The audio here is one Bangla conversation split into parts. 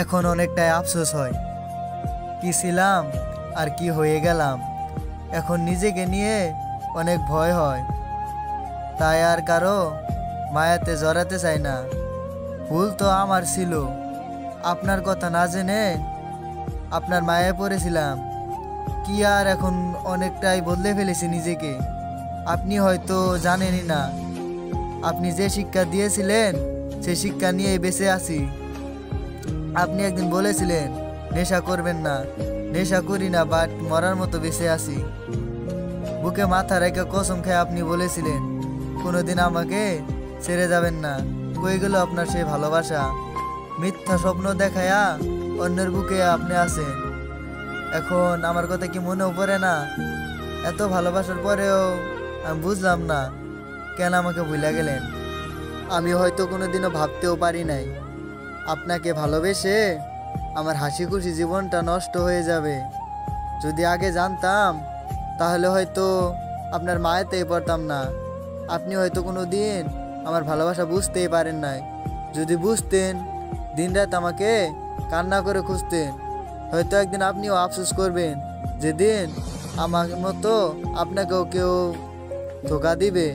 এখন অনেকটাই আফসোস হয়, কি ছিলাম আর কি হয়ে গেলাম। এখন নিজেকে নিয়ে অনেক ভয় হয়, তাই আর কারো মায়াতে জড়াতে চাই না। ভুল তো আমার ছিল, আপনার কথা না জেনে আপনার মায়ায় পড়েছিলাম। কি আর এখন অনেকটাই বদলে ফেলেছি নিজেকে। আপনি হয়তো জানেনই না, আপনি যে শিক্ষা দিয়েছিলেন সেই শিক্ষা নিয়ে বেঁচে আছি। আপনি একদিন বলেছিলেন নেশা করবেন না, নেশা করি না, বাট মরার মতো বেঁচে আছি। বুকে মাথা রেখে কসম খেয়ে আপনি বলেছিলেন কোনোদিন আমাকে ছেড়ে যাবেন না। কই গেল আপনার সেই ভালোবাসা? মিথ্যা স্বপ্ন দেখায়া অন্যের বুকে আপনি আছেন। এখন আমার কথা কি মনেও পড়ে না? এত ভালোবাসার পরেও আমি বুঝলাম না কেন আমাকে ভুলে গেলেন। আমি হয়তো কোনোদিনও ভাবতেও পারি নাই আপনাকে ভালোবেসে আমার হাসি খুশি জীবনটা নষ্ট হয়ে যাবে। যদি আগে জানতাম তাহলে হয়তো আপনার মায়েতেই পড়তাম না। আপনি হয়তো কোনো দিন আমার ভালোবাসা বুঝতেই পারেন নাই। যদি বুঝতেন, দিনরাত আমাকে কান্না করে খুঁজতেন। হয়তো একদিন আপনিও আফসোস করবেন, যেদিন আমার মতো আপনাকেও কেউ ধোঁকা দিবে।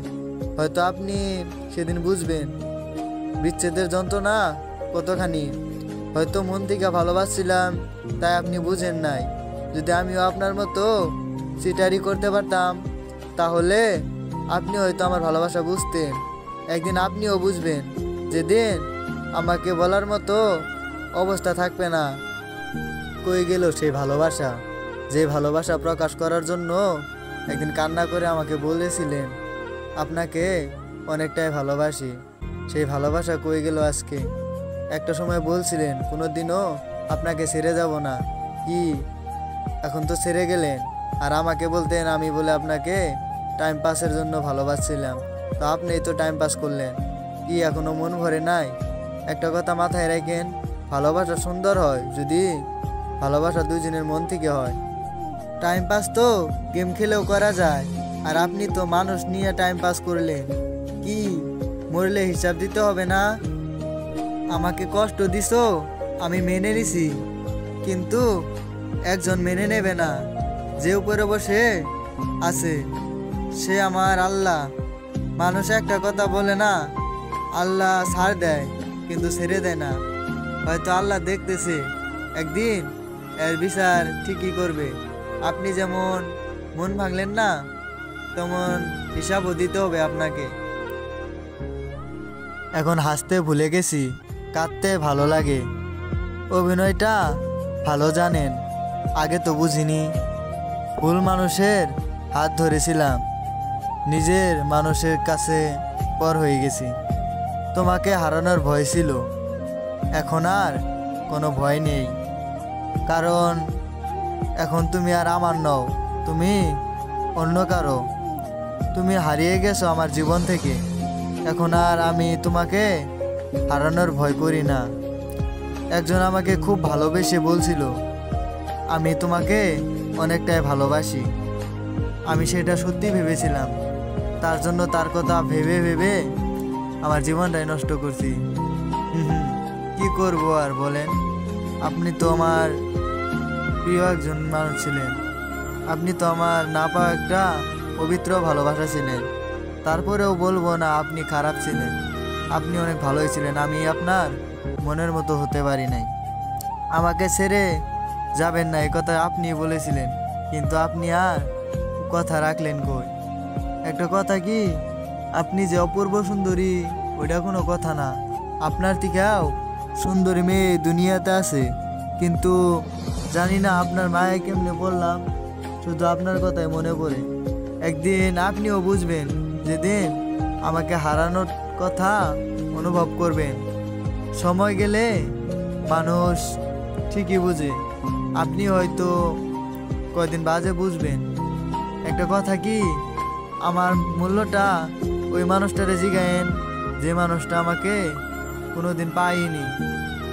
হয়তো আপনি সেদিন বুঝবেন বিচ্ছেদের যন্ত্রণা কতখানি। হয়তো মন থেকে ভালোবাসছিলাম, তাই আপনি বুঝেন নাই। যদি আমিও আপনার মতো চিটারি করতে পারতাম তাহলে আপনি হয়তো আমার ভালোবাসা বুঝতেন। একদিন আপনিও বুঝবেন, যেদিন আমাকে বলার মতো অবস্থা থাকবে না। কই গেল সেই ভালোবাসা, যে ভালোবাসা প্রকাশ করার জন্য একদিন কান্না করে আমাকে বলেছিলেন আপনাকে অনেকটাই ভালোবাসি? সেই ভালোবাসা কই গেল আজকে? একটা সময় বলছিলেন কোনোদিনও আপনাকে ছেড়ে যাব না, কি এখন তো ছেড়ে গেলেন? আর আমাকে বলতেন আমি বলে আপনাকে টাইম পাসের জন্য ভালোবাসছিলাম, তো আপনি তো টাইম পাস করলেন। কি এখনো মন ভরে নাই? একটা কথা মাথায় রাখেন, ভালোবাসা সুন্দর হয় যদি ভালোবাসা দুজনের মন থেকে হয়। টাইম পাস তো গেম খেলেও করা যায়, আর আপনি তো মানুষ নিয়ে টাইম পাস করলেন। কি মরলে হিসাব দিতে হবে না? আমাকে কষ্ট দিছো, আমি মেনে নিছি, কিন্তু একজন মেনে নেবে না। যে উপরে বসে আছে সে আমার আল্লাহ। মানুষ একটা কথা বলে না, আল্লাহ ছাড় দেয় কিন্তু ছেড়ে দেয় না। হয়তো আল্লাহ দেখতেছে, একদিন এর বিচার ঠিকই করবে। আপনি যেমন মন ভাঙলেন না, তেমন হিসাবও দিতে হবে আপনাকে। এখন হাসতে ভুলে গেছি, কাঁদতে ভালো লাগে। অভিনয়টা ভালো জানেন, আগে তো বুঝিনি। ভুল মানুষের হাত ধরেছিলাম, নিজের মানুষের কাছে পর হয়ে গেছি। তোমাকে হারানোর ভয় ছিল, এখন আর কোনো ভয় নেই, কারণ এখন তুমি আর আমার নও, তুমি অন্য কারো। তুমি হারিয়ে গেছো আমার জীবন থেকে। এখন আর আমি তোমাকে হারানোর ভয় করি না। একজন আমাকে খুব ভালোবেসে বলছিল আমি তোমাকে অনেকটাই ভালোবাসি। আমি সেটা সত্যি ভেবেছিলাম, তার জন্য তার কথা ভেবে ভেবে আমার জীবনটাই নষ্ট করছি। কি করব আর বলেন? আপনি তো আমার প্রিয় একজন মানুষ ছিলেন, আপনি তো আমার না পাওয়া একটা পবিত্র ভালোবাসা ছিলেন। তারপরেও বলবো না আপনি খারাপ ছিলেন, আপনি অনেক ভালোই ছিলেন। আমি আপনার মনের মতো হতে পারি নাই। আমাকে ছেড়ে যাবেন না, এই কথা আপনি বলেছিলেন, কিন্তু আপনি আর কথা রাখলেন কই? একটা কথা কি, আপনি যে অপূর্ব সুন্দরী ওইটা কোনো কথা না। আপনার থেকেও সুন্দরী মেয়ে দুনিয়াতে আছে, কিন্তু জানি না আপনার মায়ে কেমনে বললাম, শুধু আপনার কথাই মনে পড়ে। একদিন আপনিও বুঝবেন, যেদিন আমাকে হারানোর কথা অনুভব করবেন। সময় গেলে মানুষ ঠিকই বুঝে, আপনি হয়তো কয়দিন বাজে বুঝবেন। একটা কথা কি, আমার মূল্যটা ওই মানুষটারে জিগায়েন যে মানুষটা আমাকে কোনোদিন পাইনি।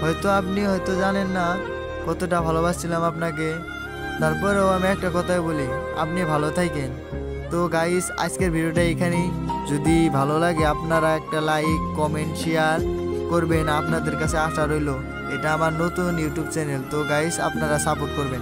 হয়তো আপনি হয়তো জানেন না কতটা ভালোবাসছিলাম আপনাকে। তারপরেও আমি একটা কথাই বলি, আপনি ভালো থাকেন। তো গাইস, আজকের ভিডিওটা এখানেই। যদি ভালো লাগে আপনারা একটা লাইক, কমেন্ট, শেয়ার করবেন, আপনাদের কাছে আশা রইলো। এটা আমার নতুন ইউটিউব চ্যানেল, তো গাইস আপনারা সাপোর্ট করবেন।